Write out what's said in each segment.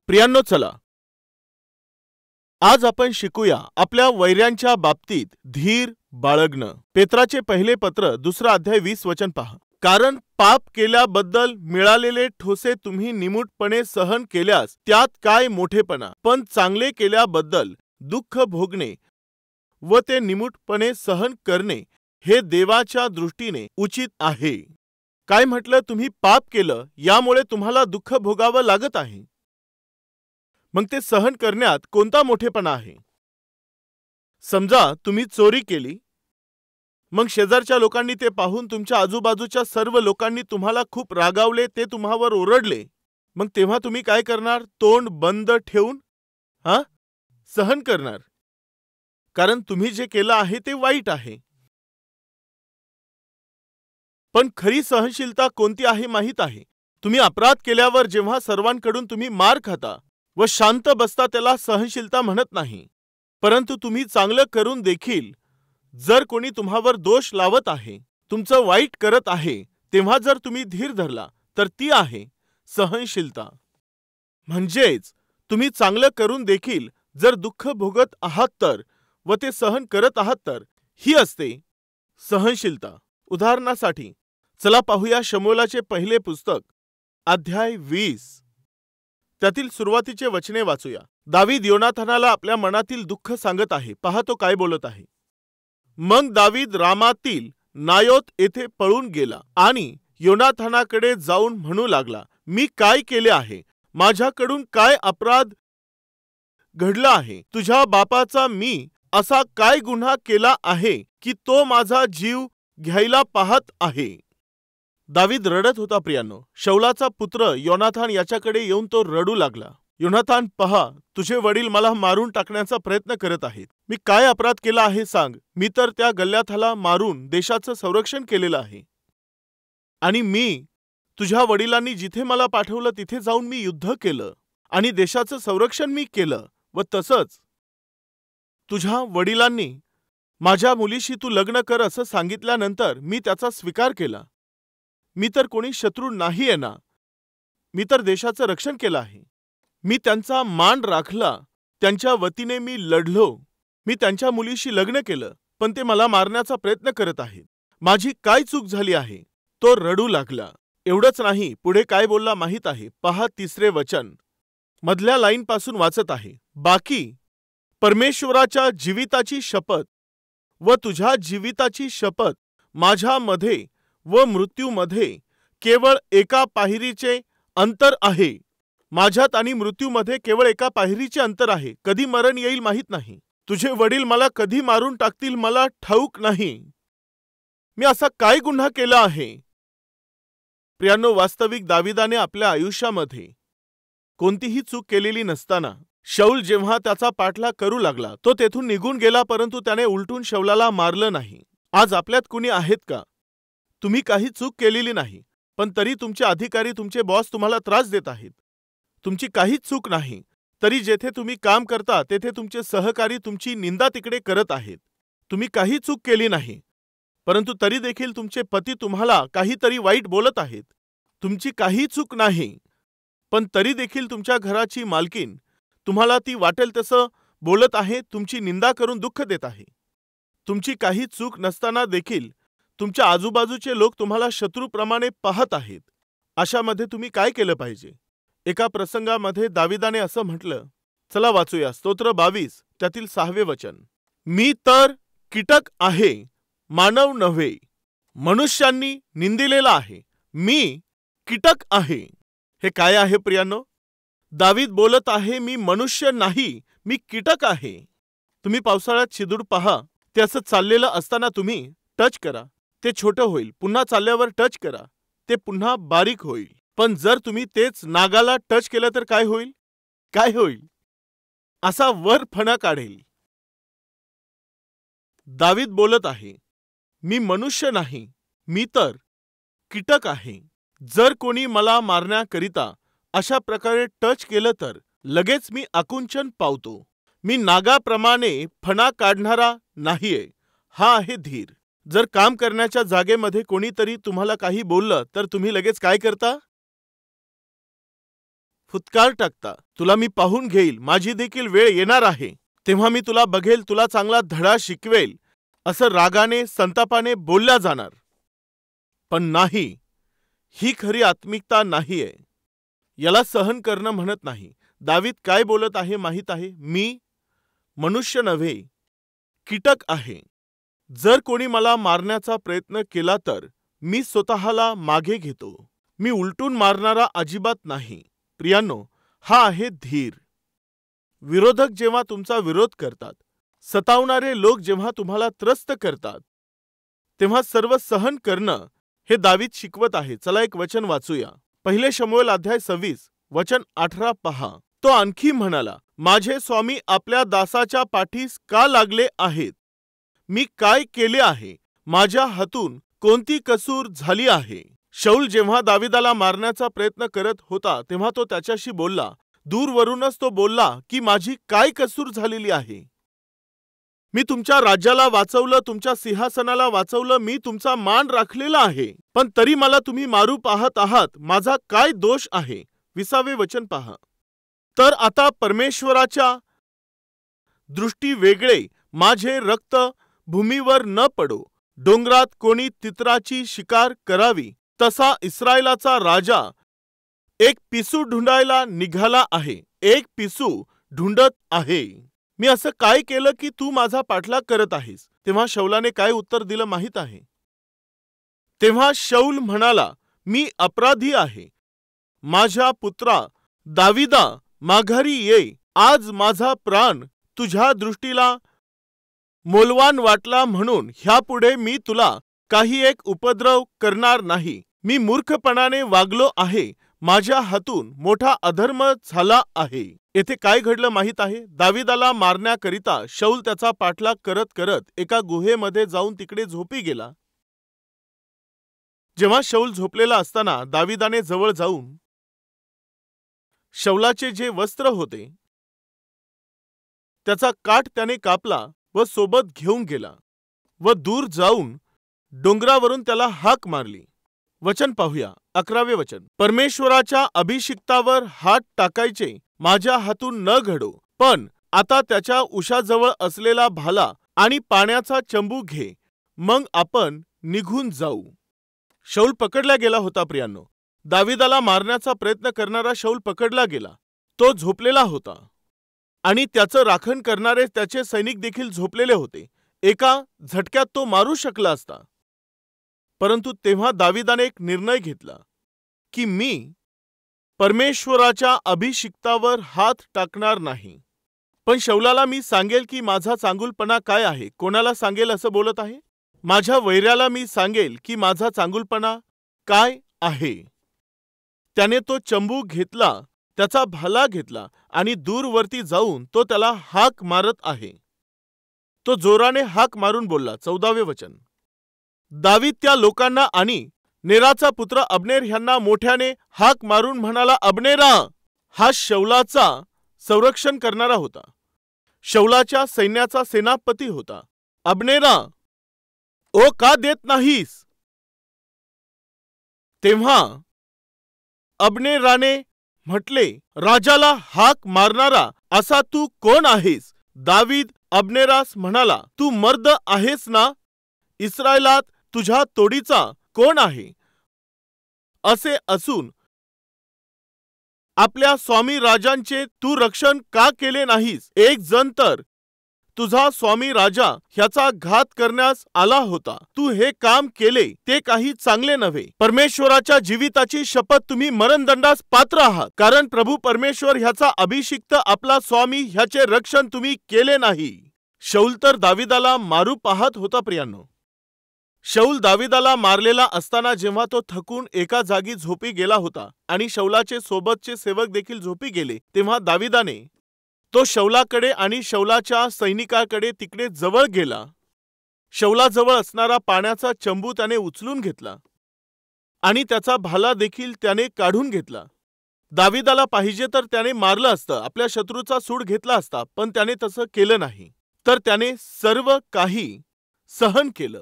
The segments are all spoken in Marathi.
प्रियांनो, चला आज आपण शिकूया आपल्या वैऱ्यांच्या बाबतीत धीर बाळगणं. पेत्राचे पहिले पत्र 2 अध्याय 20 वचन पहा. कारण पाप केल्याबद्दल मिळालेले ठोसे तुम्ही निमूटपणे सहन केल्यास त्यात काय मोठेपणा, पण चांगले केल्याबद्दल दुःख भोगणे व ते निमूटपणे सहन करणे हे देवाच्या दृष्टीने उचित आहे. काय म्हटलं? तुम्ही पाप केलं, यामुळे तुम्हाला दुःख भोगावं लागत आहे. मग ते सहन करण्यात कोणता मोठेपणा आहे? समजा तुम्ही चोरी केली, मग शेजारच्या लोकांनी ते पाहून तुमच्या आजूबाजूच्या सर्व लोकांनी तुम्हाला खूप रागावले, ते तुम्हावर ओरडले. मग तेव्हा तुम्ही काय करणार? तोंड बंद ठेवून सहन करणार, कारण तुम्ही जे केलं आहे ते वाईट आहे. पण खरी सहनशीलता कोणती आहे माहीत आहे? तुम्ही अपराध केल्यावर जेव्हा सर्वांकडून तुम्ही मार खाता व शांत बसता, त्याला सहनशीलता म्हणत नाही. परंतु तुम्ही चांगलं करून देखील जर कोणी तुम्हावर दोष लावत आहे, तुमचं वाईट करत आहे, तेव्हा जर तुम्ही धीर धरला तर ती आहे सहनशीलता. म्हणजेच तुम्ही चांगलं करून देखील जर दुःख भोगत आहात तर व ते सहन करत आहात तर ही असते सहनशीलता. उदाहरणासाठी चला पाहूया शमूएलाचे पहिले पुस्तक अध्याय 20 त्यातील सुरुवातीचे वचने वाचूया. दावीद योनाथानाला आपल्या मनातील दुःख सांगत आहे. पहा तो काय बोलत आहे. मग दावीद रामातील नायोत येथे पळून गेला आणि योनाथानाकडे जाऊन म्हणू लागला, मी काय केले आहे? माझ्याकडून काय अपराध घडला आहे? तुझ्या बापाचा मी असा काय गुन्हा केला आहे की तो माझा जीव घ्यायला पाहत आहे? दावीद रडत होता. प्रियांनो, शौलाचा पुत्र योनाथान याच्याकडे येऊन तो रडू लागला. योनाथान, पहा, तुझे वडील मला मारून टाकण्याचा प्रयत्न करत आहेत. मी काय अपराध केला आहे सांग? मी तर त्या गल्ल्याथाला मारून देशाचं संरक्षण केलेलं आहे. आणि मी तुझ्या वडिलांनी जिथे मला पाठवलं तिथे जाऊन मी युद्ध केलं आणि देशाचं संरक्षण मी केलं. व तसंच तुझ्या वडिलांनी माझ्या मुलीशी तू लग्न कर असं सांगितल्यानंतर मी त्याचा स्वीकार केला. मी तर कोणी शत्रू नाही आहे ना. मी तर देशाचं रक्षण केलं आहे. मी त्यांचा मान राखला, त्यांच्या वतीने मी लढलो. मी त्यांच्या मुलीशी लग्न केलं, पण ते मला मारण्याचा प्रयत्न करत आहेत. माझी काय चूक झाली आहे? तो रडू लागला. एवढंच नाही, पुढे काय बोलला माहीत आहे? पहा 3 वचन मधल्या लाईन पासून वाचत आहे. बाकी परमेश्वराच्या जीविताची शपथ व तुझ्या जीविताची शपथ माझ्यामध्ये व मृत्यूमध्ये केवळ एका पायरीचे अंतर आहे. माझ्यात आणि मृत्यूमध्ये केवळ एका पायरीचे अंतर आहे. कधी मरण येईल माहीत नाही. तुझे वडील मला कधी मारून टाकतील मला ठाऊक नाही. मी असा काय गुन्हा केला आहे? प्रियांनो, वास्तविक दाविदाने आपल्या आयुष्यामध्ये कोणतीही चूक केलेली नसताना शौल जेव्हा त्याचा पाठलाग करू लागला, तो तेथून निघून गेला, परंतु त्याने उलटून शौलाला मारलं नाही. आज आपल्यात कुणी आहेत का? तुम्ही काही चूक केलेली नाही, पण तरी तुमचे अधिकारी, तुमचे बॉस तुम्हाला त्रास देत आहेत. तुमची काहीच चूक नाही, तरी जेथे तुम्ही काम करता तेथे तुमचे सहकारी तुमची निंदा तिकडे करत आहेत. तुम्ही काही चूक केली नाही, परंतु तरी देखील तुमचे पती तुम्हाला काहीतरी वाईट बोलत आहेत. तुमची काही चूक नाही, पण तरी देखील तुमच्या घराची मालकीन तुम्हाला ती वाटेल तसं बोलत आहे, तुमची निंदा करून दुःख देत आहे. तुमची काही चूक नसताना देखील तुमच्या आजूबाजूचे लोक तुम्हाला शत्रूप्रमाणे पाहत आहेत. अशामध्ये तुम्ही काय केलं पाहिजे? एका प्रसंगामध्ये दाविदाने असं म्हटलं. चला वाचूया. स्तोत्र 22 त्यातील 6 वचन. मी तर कीटक आहे, मानव नव्हे. मनुष्यांनी निंदिलेला आहे. मी कीटक आहे. हे काय आहे प्रियांनो? दावीद बोलत आहे, मी मनुष्य नाही, मी कीटक आहे. तुम्ही पावसाळ्यात शिदूड पहा, ते असं चाललेलं असताना तुम्ही टच करा, ते छोटं होईल. पुन्हा चालल्यावर टच करा, ते पुन्हा बारीक होईल. पण जर तुम्ही तेच नागाला टच केलं तर काय होईल? काय होईल? असा वर फणा काढेल. दावीद बोलत आहे, मी मनुष्य नाही, मी तर कीटक आहे. जर कोणी मला मारण्याकरिता अशा प्रकारे टच केलं तर लगेच मी आकुंचन पावतो. मी नागाप्रमाणे फणा काढणारा नाहीये. हा आहे धीर. जर काम करण्याच्या जागेमध्ये कोणीतरी तुम्हाला काही बोललं तर तुम्ही लगेच काय करता? फुत्कार टाकता, तुला मी पाहून घेईल, माझी देखील वेळ येणार आहे, तेव्हा मी तुला बघेल, तुला चांगला धडा शिकवेल, असं रागाने संतापाने बोलल्या जाणार. पण नाही, ही खरी आत्मिकता नाहीये. याला सहन करणं म्हणत नाही. दावीद काय बोलत आहे माहीत आहे? मी मनुष्य नव्हे, कीटक आहे. जर कोणी मला मारण्याचा प्रयत्न केला तर मी स्वतःला मागे घेतो. मी उलटून मारणारा अजिबात नाही. प्रियांनो, हा आहे धीर. विरोधक जेव्हा तुमचा विरोध करतात, सतावणारे लोक जेव्हा तुम्हाला त्रस्त करतात, तेव्हा सर्व सहन करणं हे दावीद शिकवत आहे. चला एक वचन वाचूया. 1 शमूएल अध्याय 26 वचन 18 पहा. तो आणखी म्हणाला, माझे स्वामी आपल्या दासाच्या पाठीस का लागले आहेत? मी काय केले आहे? माझ्या हातून कोणती कसूर झाली आहे? शाऊल जेव्हा दावीदाला मारण्याचा प्रयत्न करत होता, तेव्हा तो त्याच्याशी बोलला. दूरवरूनच तो बोलला की माझी काय कसूर झालेली आहे? मी तुमच्या राज्याला वाचवलं, तुमच्या सिंहासनाला वाचवलं, मी तुमचा मान राखलेला आहे, पण तरी मला तुम्ही मारू पाहत आहात. माझा काय दोष आहे? 20 वचन पहा. तर आता परमेश्वराच्या दृष्टी वेगळे माझे रक्त भूमीवर न पडो. डोंगरात कोणी तित्राची शिकार करावी तसा इस्रायलाचा राजा एक पिसू ढूंढायला निघाला आहे. एक पिसू ढूंढत आहे. मी असं काय केलं की तू माझा पाठलाग करत आहेस? तेव्हा शौलाने काय उत्तर दिलं माहीत आहे? तेव्हा शौल म्हणाला, मी अपराधी आहे. माझ्या पुत्रा दाविदा, माघारी ये. आज माझा प्राण तुझ्या दृष्टीला मोलवान वाटला म्हणून ह्यापुढे मी तुला काही एक उपद्रव करणार नाही. मी मूर्खपणाने वागलो आहे. माझ्या हातून मोठा अधर्म झाला आहे. येथे काय घडलं माहीत आहे? दाविदाला मारण्याकरिता शौल त्याचा पाठलाग करत करत एका गुहेमध्ये जाऊन तिकडे झोपी गेला. जेव्हा शौल झोपलेला असताना दाविदाने जवळ जाऊन शौलाचे जे वस्त्र होते त्याचा काठ त्याने कापला व सोबत घेऊन गेला व दूर जाऊन डोंगरावरून त्याला हाक मारली. वचन पाहूया. 11 वचन. परमेश्वराच्या अभिषिक्तावर हात टाकायचे माझ्या हातून न घडो, पण आता त्याच्या उशाजवळ असलेला भाला आणि पाण्याचा चंबू घे, मग आपण निघून जाऊ. शौल पकडला गेला होता. प्रियांनो, दाविदाला मारण्याचा प्रयत्न करणारा शौल पकडला गेला. तो झोपलेला होता आणि त्याचं राखण करणारे त्याचे सैनिक देखील झोपलेले होते. एका झटक्यात तो मारू शकला असता, परंतु तेव्हा दाविदाने एक निर्णय घेतला की मी परमेश्वराच्या अभिषिक्तावर हात टाकणार नाही. पण शौलाला मी सांगेल की माझा चांगुलपणा काय आहे. कोणाला सांगेल असं बोलत आहे? माझ्या वैऱ्याला मी सांगेल की माझा चांगुलपणा काय आहे. त्याने तो चंबू घेतला, त्याचा भाला घेतला आणि दूरवरती जाऊन तो त्याला हाक मारत आहे. तो जोराने हाक मारून बोलला. 14 वचन. दावीद त्या लोकांना आणि नेराचा पुत्र अब्नेर ह्यांना मोठ्याने हाक मारून म्हणाला, अब्नेरा! हा शौलाचा संरक्षण करणारा होता, शौलाच्या सैन्याचा सेनापती होता. अब्नेरा, ओ का देत नाहीस? तेव्हा अब्नेराने म्हटले, राजाला हाक मारणारा असा तू कोण आहेस? दावीद अब्नेरास म्हणाला, तू मर्द आहेस ना? इस्रायलात तुझ्या तोडीचा कोण आहे? असे असून आपल्या स्वामी राजांचे तू रक्षण का केले नाहीस? एक जण तर तुझा स्वामी राजा ह्याचा घात करण्यास आला होता. तू हे काम केले ते काही चांगले नव्हे. परमेश्वराच्या जीविताची शपथ तुम्ही मरणदंडास पात्र आहात, कारण प्रभू परमेश्वर ह्याचा अभिषिक्त आपला स्वामी ह्याचे रक्षण तुम्ही केले नाही. शौल तर दाविदाला मारू पाहत होता. प्रियांनो, शौल दाविदाला मारलेला असताना जेव्हा तो थकून एका जागी झोपी गेला होता आणि शौलाचे सोबतचे सेवक देखील झोपी गेले, तेव्हा दाविदाने तो शौलाकडे आणि शौलाच्या सैनिकाकडे तिकडे जवळ गेला. शौलाजवळ असणारा पाण्याचा चंबू त्याने उचलून घेतला आणि त्याचा भाला देखील त्याने काढून घेतला. दाविदाला पाहिजे तर त्याने मारलं असतं, आपल्या शत्रूचा सूड घेतला असता, पण त्याने तसं केलं नाही. तर त्याने सर्व काही सहन केलं.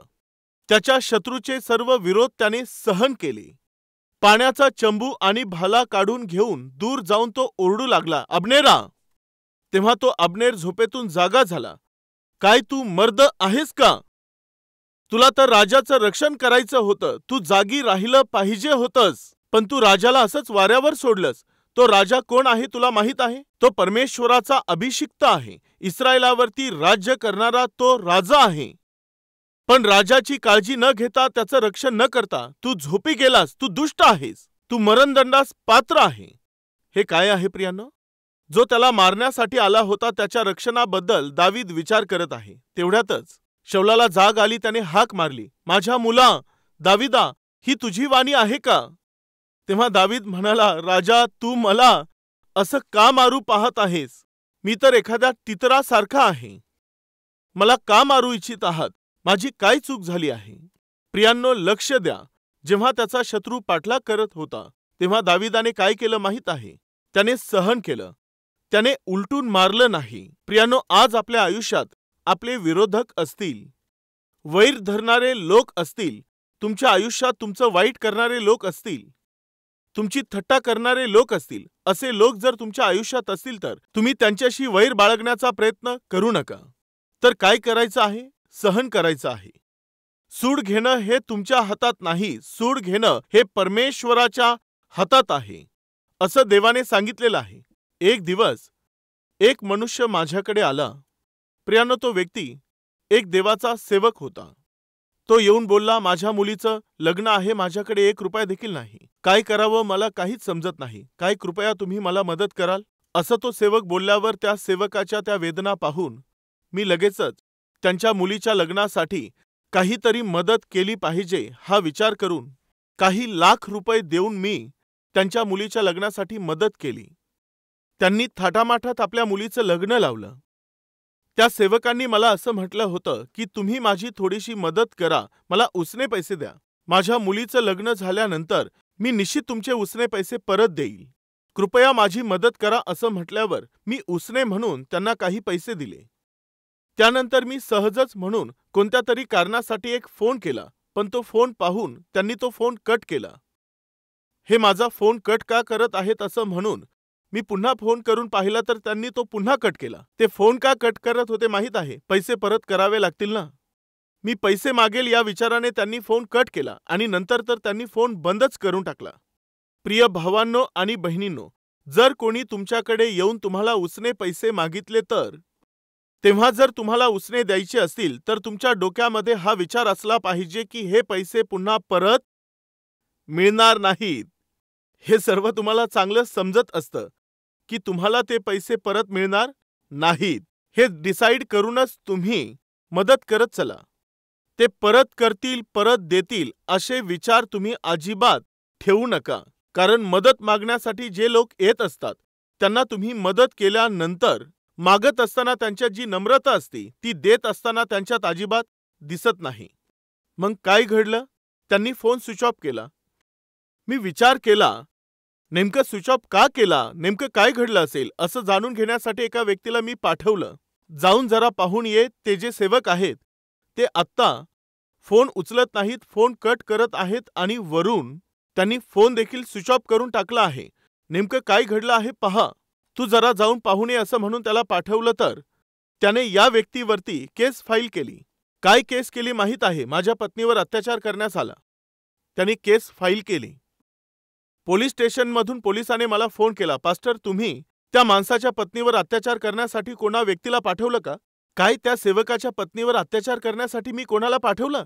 त्याच्या शत्रूचे सर्व विरोध त्याने सहन केले. पाण्याचा चंबू आणि भाला काढून घेऊन दूर जाऊन तो ओरडू लागला, अब्नेरा! तेव्हा तो अब्नेर झोपेतून जागा झाला. काय तू मर्द आहेस का? तुला तर राजाचं रक्षण करायचं होतं. तू जागी राहिलं पाहिजे होतंस. पण तू राजाला असंच वाऱ्यावर सोडलंस. तो राजा कोण आहे तुला माहित आहे? तो परमेश्वराचा अभिषिक्त आहे. इस्रायलावरती राज्य करणारा तो राजा आहे. पण राजाची काळजी न घेता, त्याचं रक्षण न करता तू झोपी गेलास. तू दुष्ट आहेस. तू मरणदंडास पात्र आहे. हे काय आहे प्रियांनो? जो त्याला मारण्यासाठी आला होता त्याच्या रक्षणाबद्दल दावीद विचार करत आहे. तेवढ्यातच शौलाला जाग आली. त्याने हाक मारली, माझ्या मुला दाविदा, ही तुझी वाणी आहे का? तेव्हा दावीद म्हणाला, राजा, तू मला असं का मारू पाहत आहेस? मी तर एखाद्या तितरासारखा आहे. मला का मारू इच्छित आहात? माझी काय चूक झाली आहे? प्रियांनो, लक्ष द्या. जेव्हा त्याचा शत्रू पाठलाग करत होता तेव्हा दाविदाने काय केलं माहित आहे? त्याने सहन केलं. त्याने उलटून मारलं नाही. प्रियांनो, आज आपल्या आयुष्यात आपले विरोधक असतील, वैर धरणारे लोक असतील, तुमच्या आयुष्यात तुमचं वाईट करणारे लोक असतील, तुमची थट्टा करणारे लोक असतील. असे लोक जर तुमच्या आयुष्यात असतील तर तुम्ही त्यांच्याशी वैर बाळगण्याचा प्रयत्न करू नका. तर काय करायचं आहे? सहन करायचं आहे. सूड घेणं हे तुमच्या हातात नाही. सूड घेणं हे परमेश्वराच्या हातात आहे, असं देवाने सांगितलेलं आहे. एक दिवस एक मनुष्य माझ्याकडे आला. प्रियांनो, तो व्यक्ती एक देवाचा सेवक होता. तो येऊन बोलला, माझ्या मुलीचं लग्न आहे, माझ्याकडे 1 रुपया देखील नाही. काय करावं मला काहीच समजत नाही. काय कृपया तुम्ही मला मदत कराल? असं तो सेवक बोलल्यावर त्या सेवकाच्या त्या वेदना पाहून मी लगेचच त्यांच्या मुलीच्या लग्नासाठी काहीतरी मदत केली पाहिजे हा विचार करून काही लाख रुपये देऊन मी त्यांच्या मुलीच्या लग्नासाठी मदत केली. त्यांनी थाटामाटात आपल्या मुलीचं लग्न लावलं. त्या सेवकांनी मला असं म्हटलं होतं की तुम्ही माझी थोडीशी मदत करा, मला उसने पैसे द्या. माझ्या मुलीचं लग्न झाल्यानंतर मी निश्चित तुमचे उसने पैसे परत देईल. कृपया माझी मदत करा असं म्हटल्यावर मी उसने म्हणून त्यांना काही पैसे दिले. त्यानंतर मी सहजच म्हणून कोणत्या तरी कारणासाठी एक फोन केला, पण तो फोन पाहून त्यांनी तो फोन कट केला. हे माझा फोन कट का करत आहेत असं म्हणून मी पुन्हा फोन करून पाहिला तर त्यांनी तो पुन्हा कट केला. ते फोन का कट करत होते माहीत आहे? पैसे परत करावे लागतील ना. मी पैसे मागेल या विचाराने त्यांनी फोन कट केला आणि नंतर तर त्यांनी फोन बंदच करून टाकला. प्रिय भावांनो आणि बहिणींनो, जर कोणी तुमच्याकडे येऊन तुम्हाला उसने पैसे मागितले तर तेव्हा जर तुम्हाला उसने द्यायचे असतील तर तुमच्या डोक्यामध्ये हा विचार असला पाहिजे की हे पैसे पुन्हा परत मिळणार नाहीत. हे सर्व तुम्हाला चांगलं समजत असतं की तुम्हाला ते पैसे परत मिळणार नाहीत. हे डिसाईड करूनच तुम्ही मदत करत चला. ते परत करतील, परत देतील असे विचार तुम्ही अजिबात ठेवू नका. कारण मदत मागण्यासाठी जे लोक येत असतात त्यांना तुम्ही मदत केल्यानंतर मागत असताना त्यांच्यात जी नम्रता असते ती देत असताना त्यांच्यात अजिबात दिसत नाही. मग काय घडलं? त्यांनी फोन स्विच ऑफ केला. मी विचार केला, नेमकं स्विच ऑफ का केला? नेमकं काय घडलं असेल? असं जाणून घेण्यासाठी एका व्यक्तीला मी पाठवलं, जाऊन जरा पाहून ये. ते जे सेवक आहेत ते आत्ता फोन उचलत नाहीत, फोन कट करत आहेत आणि वरून त्यांनी फोन देखील स्विच ऑफ करून टाकला आहे. नेमकं काय घडलं आहे पहा. तू जरा जाऊन पाहून ये असं म्हणून त्याला पाठवलं तर त्याने या व्यक्तीवरती केस फाईल केली. काय केस केली माहीत आहे? माझ्या पत्नीवर अत्याचार करण्यात आला. त्यांनी केस फाईल केली. पोलीस स्टेशनमधून पोलिसाने मला फोन केला, पास्टर तुम्ही त्या माणसाच्या पत्नीवर अत्याचार करण्यासाठी कोणा व्यक्तीला पाठवलं का? काय त्या सेवकाच्या पत्नीवर अत्याचार करण्यासाठी मी कोणाला पाठवलं?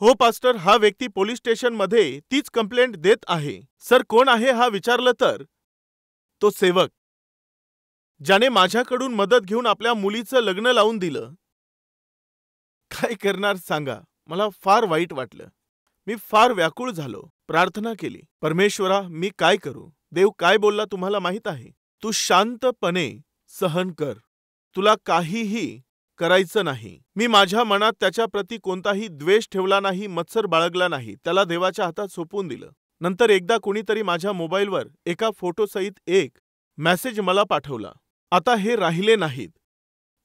हो पास्टर, हा व्यक्ती पोलीस स्टेशनमध्ये तीच कंप्लेंट देत आहे. सर कोण आहे हा विचारलं तर तो सेवक ज्याने माझ्याकडून मदत घेऊन आपल्या मुलीचं लग्न लावून दिलं. काय करणार सांगा? मला फार वाईट वाटलं. मी फार व्याकुळ झालो. प्रार्थना केली, परमेश्वरा मी काय करू? देव काय बोलला तुम्हाला माहित आहे? तू शांतपणे सहन कर. तुला काहीही करायचं नाही. मी माझ्या मनात त्याच्याप्रती कोणताही द्वेष ठेवला नाही, मत्सर बाळगला नाही. त्याला देवाच्या हातात सोपवून दिलं. नंतर एकदा कोणीतरी माझ्या मोबाईलवर एका फोटोसहित एक मेसेज मला पाठवला. आता हे राहिले नाहीत.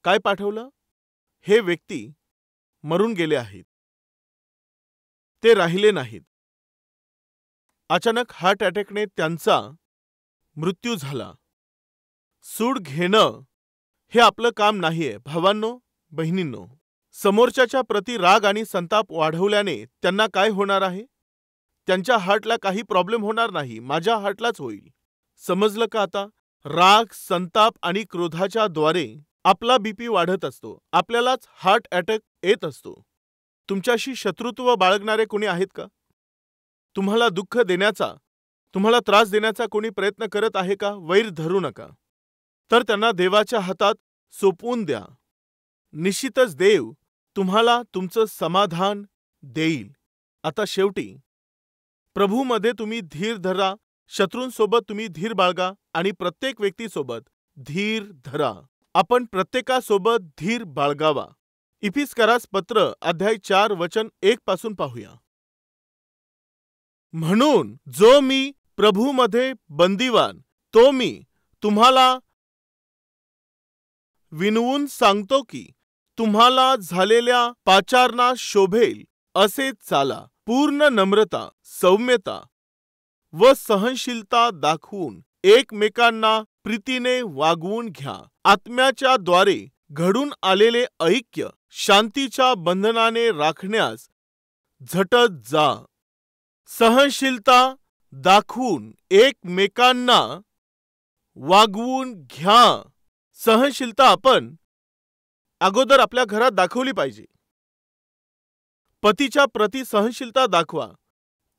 काय पाठवलं? हे व्यक्ती मरून गेले आहेत. ते राहिले नाहीत. अचानक हार्ट अटॅकने त्यांचा मृत्यू झाला. सूड घेणं हे आपलं काम नाहीये. भावांनो, बहिणींनो, समोरच्याच्या प्रति राग आणि संताप वाढवल्याने त्यांना काय होणार आहे? त्यांच्या हार्टला काही प्रॉब्लेम होणार नाही, माझ्या हार्टलाच होईल. समजलं का आता? राग, संताप आणि क्रोधाच्या द्वारे आपला बीपी वाढत असतो, आपल्यालाच हार्ट अटॅक येत असतो. तुमच्याशी शत्रुत्व बाळगणारे कोणी आहेत का? तुम्हाला दुःख देण्याचा, तुम्हाला त्रास देण्याचा कोणी प्रयत्न करत आहे का? वैर धरू नका, तर त्यांना देवाच्या हातात सोपवून द्या. निश्चितच देव तुम्हाला तुमचं समाधान देईल. आता शेवटी प्रभूमध्ये तुम्ही धीर धरा, शत्रूंसोबत तुम्ही धीर बाळगा आणि प्रत्येक व्यक्तीसोबत धीर धरा. आपण प्रत्येकासोबत धीर बाळगावा. इफिसकारास पत्र अध्याय 4 वचन 1 पासून पाहूया. म्हणून जो मी प्रभूमध्ये बंदीवान, तो मी तुम्हाला विनवून सांगतो की तुम्हाला झालेल्या पाचारणा शोभेल असे चाला. पूर्ण नम्रता, सौम्यता व सहनशीलता दाखवून एकमेकांना प्रीतीने वागवून घ्या. आत्म्याच्या द्वारे घडून आलेले ऐक्य शांतीच्या बंधनाने राखण्यास झटत जा. सहनशीलता दाखवून एकमेकांना वागवून घ्या. सहनशीलता आपण अगोदर आपल्या घरात दाखवली पाहिजे. पतीच्या प्रती सहनशीलता दाखवा,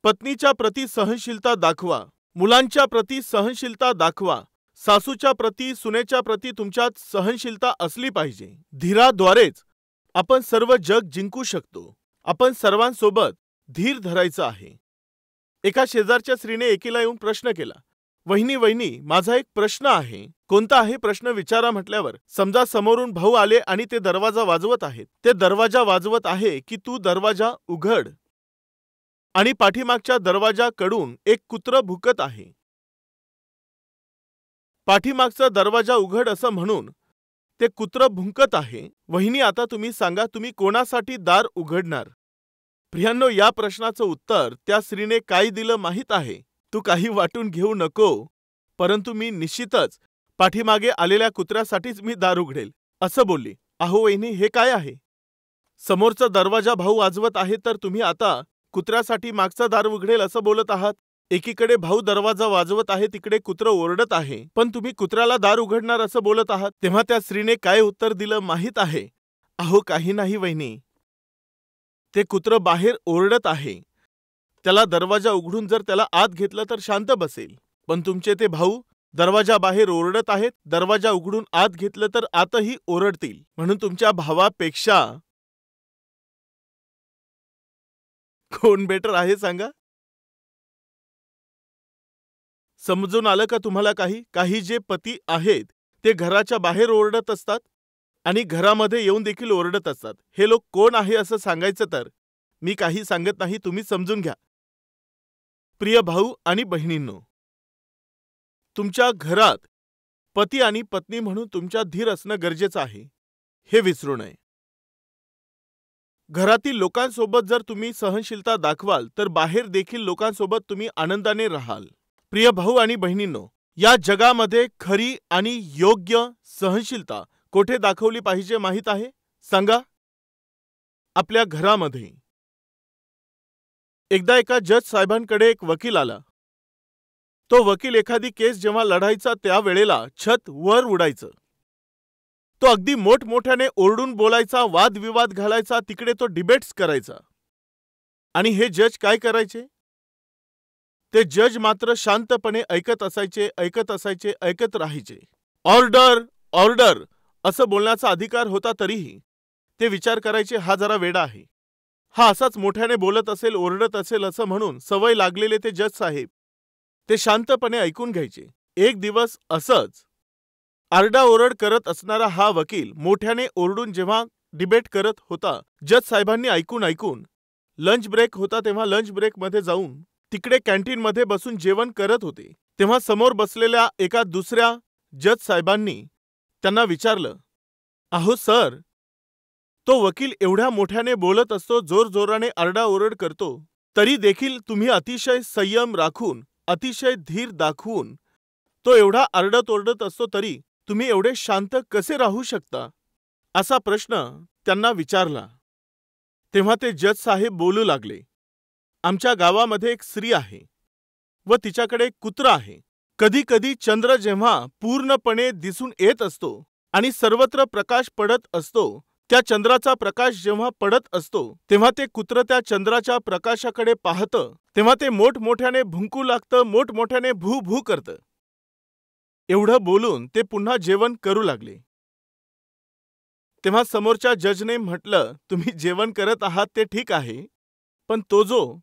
पत्नीच्या प्रती सहनशीलता दाखवा, मुलांच्या प्रती सहनशीलता दाखवा, सासूच्या प्रती, सुनेच्या प्रती तुमच्यात सहनशीलता असली पाहिजे. धीराद्वारेच आपण सर्व जग जिंकू शकतो. आपण सर्वांसोबत धीर धरायचं आहे. एका शेजारच्या स्त्रीने एकीला येऊन प्रश्न केला, वहिनी वहिनी, माझा एक प्रश्न आहे. कोणता आहे प्रश्न विचारा म्हटल्यावर, समजा समोरून भाऊ आले आणि ते दरवाजा वाजवत आहेत. ते दरवाजा वाजवत आहे की तू दरवाजा उघड, आणि पाठीमागच्या दरवाजाकडून एक कुत्रं भुकत आहे. पाठीमागचा दरवाजा उघड असं म्हणून ते कुत्रं भुंकत आहे. वहिनी, आता तुम्ही सांगा, तुम्ही कोणासाठी दार उघडणार? प्रियांनो, या प्रश्नाचं उत्तर त्या स्त्रीने काय दिलं माहीत आहे? तू काही वाटून घेऊ नको, परंतु मी निश्चितच पाठीमागे आलेल्या कुत्र्यासाठीच मी दार उघडेल असं बोलली. अहो वहिनी, हे काय आहे? समोरचा दरवाजा भाऊ वाजवत आहे, तर तुम्ही आता कुत्र्यासाठी मागचा दार उघडेल असं बोलत आहात. एकीकडे भाऊ दरवाजा वाजवत आहे, तिकडे कुत्रं ओरडत आहे, पण तुम्ही कुत्र्याला दार उघडणार असं बोलत आहात. तेव्हा त्या स्त्रीने काय उत्तर दिलं माहीत आहे? अहो काही नाही वहिनी, ते कुत्रं बाहेर ओरडत आहे, त्याला दरवाजा उघडून जर त्याला आत घेतलं तर शांत बसेल. पण तुमचे ते भाऊ दरवाजा बाहेर ओरडत आहेत, दरवाजा उघडून आत घेतलं तर आतही ओरडतील. म्हणून तुमच्या भावापेक्षा कोण बेटर आहे सांगा? समजून आलं का तुम्हाला? काही जे पती आहेत ते घराच्या बाहेर ओरडत असतात आणि घरामध्ये येऊन देखील ओरडत असतात. हे लोक कोण आहे असं सांगायचं तर मी काही सांगत नाही, तुम्ही समजून घ्या. प्रिय भाऊ आणि बहिणींनो, तुमच्या घरात पती आणि पत्नी म्हणून तुमच्या धीर असणं गरजेचं आहे, हे विसरू नये. घरातील लोकांसोबत जर तुम्ही सहनशीलता दाखवाल तर बाहेर देखील लोकांसोबत तुम्ही आनंदाने राहाल. प्रिय भाऊ आणि बहिणींनो, या जगामध्ये खरी आणि योग्य सहनशीलता कोठे दाखवली पाहिजे माहीत आहे? सांगा. आपल्या घरामध्ये. एकदा एका जज साहेबांकडे एक वकील आला. तो वकील एखादी केस जेव्हा लढायचा त्यावेळेला छत वर उडायचं. तो अगदी मोठमोठ्याने ओरडून बोलायचा, वादविवाद घालायचा, तिकडे तो डिबेट्स करायचा. आणि हे जज काय करायचे? ते जज मात्र शांतपणे ऐकत असायचे, ऐकत असायचे, ऐकत राहायचे. ऑर्डर ऑर्डर असं बोलण्याचा अधिकार होता तरीही ते विचार करायचे, हा जरा वेडा आहे, हा असाच मोठ्याने बोलत असेल, ओरडत असेल असं म्हणून सवय लागलेले ते जज साहेब ते शांतपणे ऐकून घ्यायचे. एक दिवस असंच आरडाओरड करत असणारा हा वकील मोठ्याने ओरडून जेव्हा डिबेट करत होता, जज साहेबांनी ऐकून ऐकून लंच ब्रेक होता तेव्हा लंच ब्रेकमध्ये जाऊन तिकडे कॅन्टीनमध्ये बसून जेवण करत होते. तेव्हा समोर बसलेल्या एका दुसऱ्या जज साहेबांनी त्यांना विचारलं, अहो सर, तो वकील एवढ्या मोठ्याने बोलत असतो, जोरजोराने आरडाओरड करतो, तरी देखील तुम्ही अतिशय संयम राखून, अतिशय धीर दाखवून तो एवढा आरडत-ओरडत असतो तरी तुम्ही एवढे शांत कसे राहू शकता? असा प्रश्न त्यांना विचारला. तेव्हा ते जज साहेब बोलू लागले, आमच्या गावामध्ये एक स्त्री आहे व तिच्याकडे एक कुत्रा आहे. कधी कधी चंद्र जेव्हा पूर्णपणे दिसून येत असतो आणि सर्वत्र प्रकाश पडत असतो, त्या चंद्राचा प्रकाश जेव्हा पडत असतो तेव्हा ते कुत्र त्या चंद्राच्या प्रकाशाकडे पाहतं, तेव्हा ते मोठमोठ्याने भुंकू लागतं, मोठमोठ्याने भू भू करतं. एवढं बोलून ते पुन्हा जेवण करू लागले. तेव्हा समोरच्या जजने म्हटलं, तुम्ही जेवण करत आहात ते ठीक आहे, पण तो जो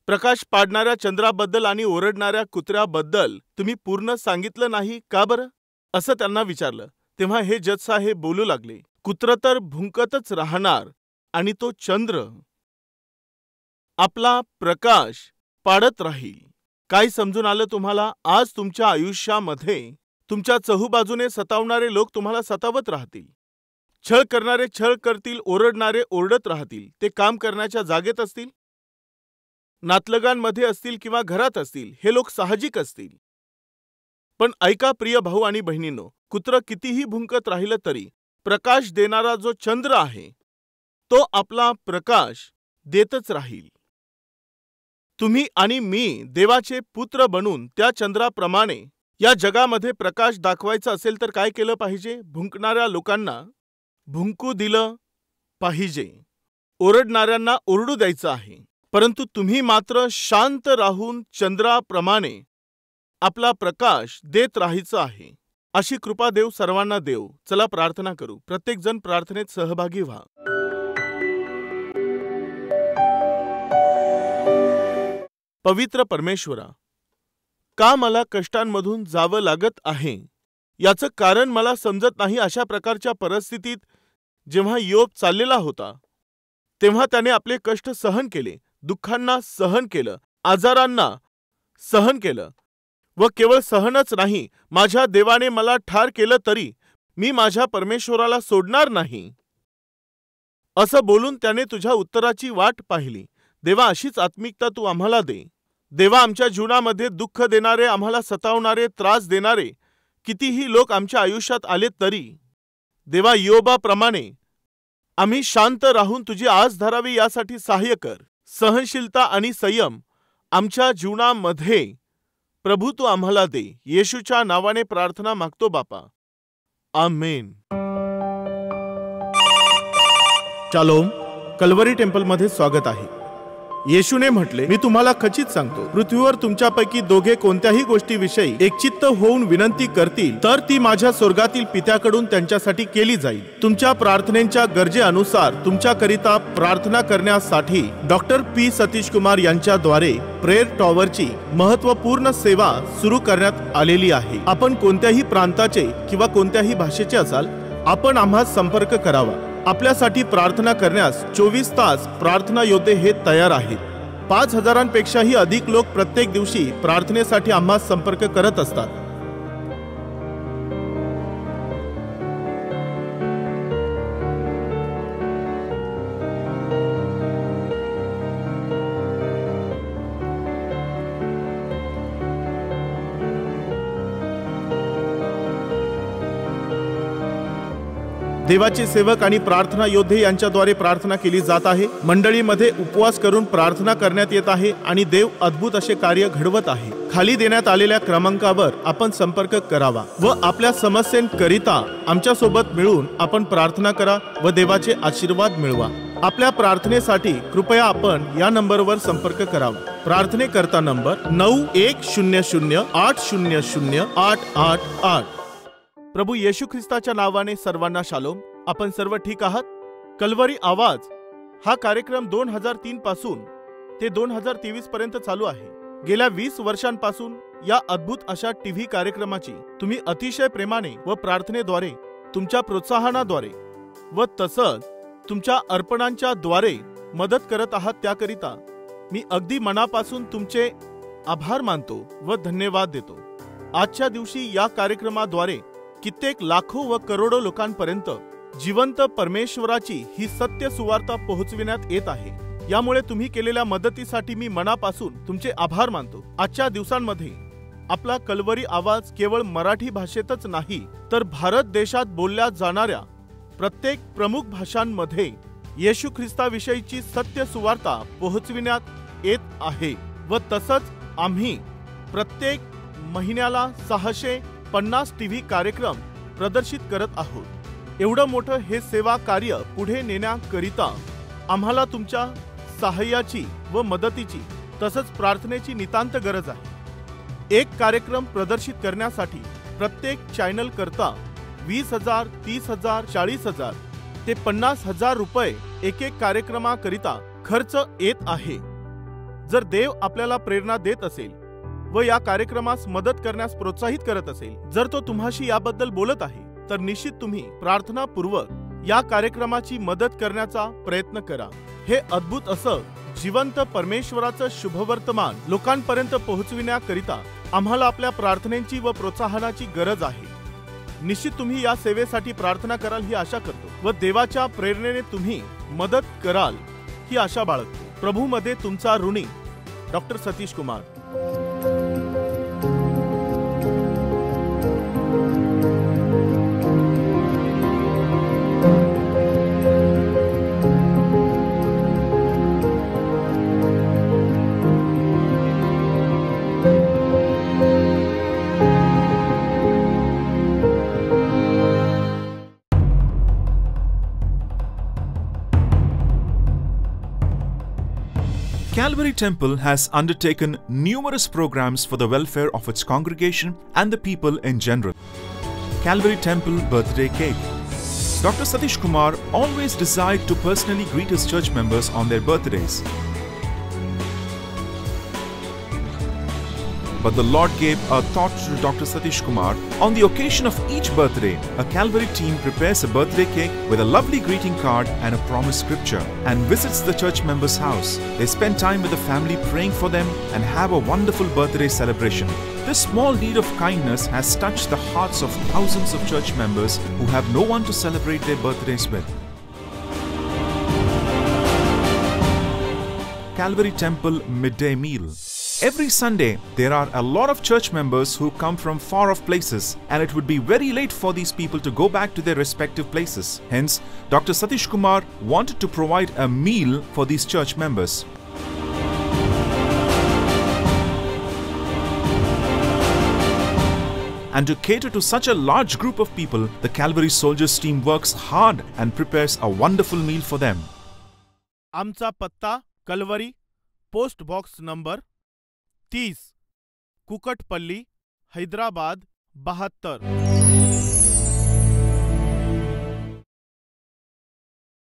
प्रकाश पाडणाऱ्या चंद्राबद्दल आणि ओरडणाऱ्या कुत्र्याबद्दल तुम्ही पूर्ण सांगितलं नाही का बरं? असं त्यांना विचारलं. तेव्हा हे जज साहेब बोलू लागले, कुत्र तर भुंकतच राहणार आणि तो चंद्र आपला प्रकाश पाडत राहील. काय समजून आलं तुम्हाला? आज तुमच्या आयुष्यामध्ये तुमच्या चहूबाजूने सतावणारे लोक तुम्हाला सतावत राहतील. छळ करणारे छळ करतील, ओरडणारे ओरडत राहतील. ते काम करण्याच्या जागेत असतील, नातलगांमध्ये असतील किंवा घरात असतील, हे लोक साहजिक असतील. पण ऐका प्रिय भाऊ आणि बहिणींनो, कुत्र कितीही भुंकत राहिलं तरी प्रकाश देणारा जो चंद्र आहे तो आपला प्रकाश देतच राहील. तुम्ही आणि मी देवाचे पुत्र बनून त्या चंद्राप्रमाणे या जगामध्ये प्रकाश दाखवायचा असेल तर काय केलं पाहिजे? भुंकणाऱ्या लोकांना भुंकू दिलं पाहिजे, ओरडणाऱ्यांना ओरडू द्यायचं आहे. परंतु तुम्ही मात्र शांत राहून चंद्राप्रमाणे आपला प्रकाश देत राहायचं आहे. अशी कृपा देव सर्वांना देव. चला प्रार्थना करू. प्रत्येक जण प्रार्थनेत सहभागी व्हा. पवित्र परमेश्वरा, का मला कष्टांमधून जावं लागत आहे याचं कारण मला समजत नाही. अशा प्रकारच्या परिस्थितीत जेव्हा योब चाललेला होता तेव्हा त्याने आपले कष्ट सहन केले, दुःखांना सहन केलं, आजारांना सहन केलं व केवळ सहनच नाही, माझ्या देवाने मला ठार केलं तरी मी माझ्या परमेश्वराला सोडणार नाही असं बोलून त्याने तुझ्या उत्तराची वाट पाहिली. देवा, अशीच आत्मिकता तू आम्हाला दे. देवा, आमच्या जीवनामध्ये दुःख देणारे, आम्हाला सतावणारे, त्रास देणारे कितीही लोक आमच्या आयुष्यात आले तरी देवा, योबाप्रमाणे आम्ही शांत राहून तुझी आस धरावी यासाठी सहाय्य कर. सहनशीलता आणि संयम आमच्या जीवनामध्ये प्रभू तू आम्हाला दे. येशूच्या नावाने प्रार्थना मागतो बापा, आमेन. शालोम. कल्वरी टेम्पलमध्ये स्वागत आहे. येशूने म्हटले, मी तुम्हाला खचित सांगतो, पृथ्वीवर तुमच्यापैकी दोघे कोणत्याही गोष्टीविषयी एकचित्त होऊन विनंती करतील तर ती माझ्या स्वर्गातील पित्याकडून त्यांच्यासाठी केली जाईल. तुमच्या प्रार्थनेच्या गरजेनुसार तुमच्याकरिता प्रार्थना करण्यासाठी डॉक्टर पी सतीश कुमार यांच्याद्वारे प्रेयर टॉवरची महत्त्वपूर्ण सेवा सुरू करण्यात आलेली आहे. आपण कोणत्याही प्रांताचे किंवा कोणत्याही भाषेचे असाल, आपण आम्हास संपर्क करावा. आपल्यासाठी प्रार्थना करण्यास 24 तास प्रार्थना योद्धे हे तयार आहेत. 5000पेक्षाही अधिक लोक प्रत्येक दिवशी प्रार्थनेसाठी आम्हास संपर्क करत असतात. देवाचे सेवक आणि प्रार्थना योद्धे यांच्याद्वारे प्रार्थना केली जात आहे. मंडळीमध्ये उपवास करून प्रार्थना करण्यात येत आहे आणि देव अद्भुत असे कार्य घडवत आहे. खाली देण्यात आलेल्या क्रमांकावर आपण संपर्क करावा व आपल्या समस्यांकरिता आमच्या सोबत मिळून आपण प्रार्थना करा व देवाचे आशीर्वाद मिळवा. आपल्या प्रार्थनेसाठी कृपया आपण या नंबरवर संपर्क करावा. प्रार्थनेकरता नंबर 9100800888. प्रभू येशू ख्रिस्ताच्या नावाने सर्वांना शालोम. आपण सर्व ठीक आहात? कल्वरी आवाज हा कार्यक्रम 2003 पासून ते 2023 पर्यंत चालू आहे. गेल्या 20 वर्षांपासून या अद्भुत अशा टीव्ही कार्यक्रमाची तुम्ही अतिशय प्रेमाने व प्रार्थनेद्वारे, तुमच्या प्रोत्साहनाद्वारे व तसंच तुमच्या अर्पणांच्या द्वारे मदत करत आहात. त्याकरिता मी अगदी मनापासून तुमचे आभार मानतो व धन्यवाद देतो. आजच्या दिवशी या कार्यक्रमाद्वारे कित्येक लाखो व करोडो लोकांपर्यंत जिवंत परमेश्वराची ही सत्य सुवार्ता पोहोचविण्यात येत आहे. यामुळे तुम्ही केलेल्या मदतीसाठी मी मनापासून तुमचे आभार मानतो. आजच्या दिवसांमध्ये आपला कल्वरी आवाज केवळ मराठी भाषेतच नाही तर भारत देशात बोलल्या जाणाऱ्या प्रत्येक प्रमुख भाषांमध्ये येशू ख्रिस्ताविषयीची सत्य सुवार्ता पोहोचविण्यात येत आहे. व तसंच आम्ही प्रत्येक महिन्याला 650 टीव्ही कार्यक्रम प्रदर्शित करत आहोत. एवढं मोठं हे सेवा कार्य पुढे नेण्याकरिता आम्हाला तुमच्या सहाय्याची व मदतीची तसंच प्रार्थनेची नितांत गरज आहे. एक कार्यक्रम प्रदर्शित करण्यासाठी प्रत्येक चॅनल करता 20,000, 30,000, 40,000 ते 50,000 रुपये एक कार्यक्रमाकरिता खर्च येत आहे. जर देव आपल्याला प्रेरणा देत असेल व या कार्यक्रमास मदत करण्यास प्रोत्साहित करत असेल, जर तो तुम्हाशी याबद्दल बोलत आहे, तर निश्चित तुम्ही प्रार्थनापूर्वक या कार्यक्रमाची मदत करण्याचा प्रयत्न करा. हे अद्भुत असं जिवंत परमेश्वराचं शुभवर्तमान लोकांपर्यंत पोहोचविण्याकरिता आम्हाला आपल्या प्रार्थनेची व प्रोत्साहनाची गरज आहे. निश्चित तुम्ही या सेवेसाठी प्रार्थना कराल ही आशा करतो व देवाच्या प्रेरणेने तुम्ही मदत कराल ही आशा बाळगतो. प्रभूमध्ये तुमचा ऋणी doctor Satish Kumar. Calvary Temple has undertaken numerous programs for the welfare of its congregation and the people in general. Calvary Temple Birthday Cake. Dr. Satish Kumar always desired to personally greet his church members on their birthdays. But the Lord gave a thought to Dr. Satish Kumar. On the occasion of each birthday, a Calvary team prepares a birthday cake with a lovely greeting card and a promised scripture and visits the church members' house. They spend time with the family praying for them and have a wonderful birthday celebration. This small deed of kindness has touched the hearts of thousands of church members who have no one to celebrate their birthdays with. Calvary Temple Midday Meal. Every Sunday, there are a lot of church members who come from far-off places, and it would be very late for these people to go back to their respective places. Hence, Dr. Satish Kumar wanted to provide a meal for these church members. And to cater to such a large group of people, the Calvary Soldiers team works hard and prepares a wonderful meal for them. आमचा पत्ता Calvary, post box number 30, Kukatpally, Hyderabad 72.